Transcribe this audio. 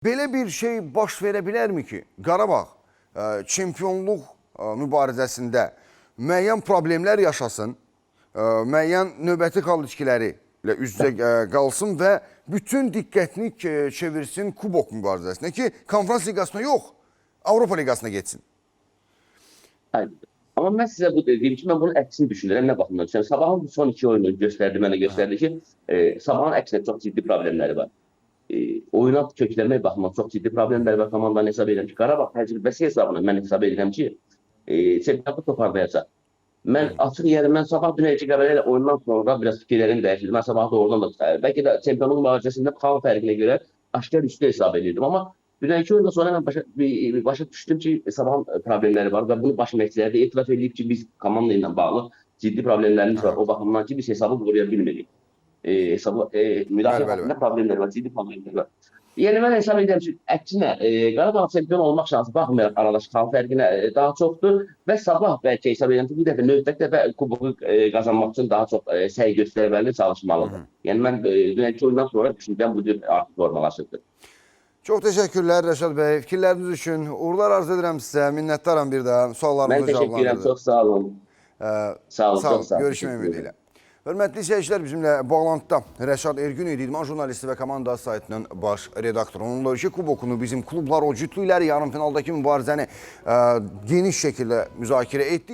Belə bir şey baş verə bilərmi ki, Qarabağ çempionluq mübarizəsində müəyyən problemlər yaşasın, müəyyən növbəti xal içkiləri ilə üz-üzə qalsın və bütün diqqətini çevirsin kubok mübarizəsinə ki, konferans liqasına yox, Avropa liqasına getsin. Aynen. Ama ben size bu dediğim için ben bunun əksini düşünürəm. Ne bakımdan düşünürəm? Sabahın son iki oyunu gösterdi, mənə gösterdi ki, Sabahın əksinə çox ciddi problemləri var. Oyuna kökləmək baxımından çox ciddi problemləri var. Komandanı hesab edirəm ki, Qarabağ təcrübəsi hesabına mən hesab edirəm ki, çempionatı toparlayacaq. Mən açıq yerimdən Sabah dünəki Qəbələ ilə oyundan sonra biraz fikirlərini dəyişdirdim. Mən Sabahı doğrudan da tutarım. Bəlkə də çempionluq mübarizəsində xal fərqinə görə aşkar üstü hesab edirdim. Amma dünənki oyundan sonra mən başa düşdüm ki, Sabahın problemləri var və bunu baş məqsədə də etiraf edib ki, biz komanda ilə bağlı ciddi problemlərimiz var. O baxımdan ki, biz hesabı qoruya bilmirik. Müdafiə haqqında problemlər var, ciddi problemlər var. Yəni mən hesab edirəm ki, əksinə Qarabağ çempion olmaq şansı baxmayaraq aradakı xal fərqinə daha çoxdur və Sabah bəlkə hesab edirəm ki, bir dəfə növbəti dəfə kuboku qazanmaq üçün daha çox səy göstərməli, çalışmalıdır. Yəni mən dünənki oyundan sonra düşüncəm bu cür artıq formalaşırdı. Çox təşəkkürlər Rəşad bəy. Fikirləriniz üçün uğurlar arzu edirəm sizə. Minnətdaram bir daha suallarımızı cavablandırdınız. Mən təşəkkür edirəm. Çox sağ olun. Sağ olun. Görüşmək ümidi ilə. Hörmətli izləyicilər, bizimlə bağlantıda Rəşad Ergün idi, İdman jurnalisti və komanda saytının baş redaktoru. Onunla ki, kubokunu bizim klublar o cütlükləri yarım finaldakı mübarizəni geniş şəkildə müzakirə etdik.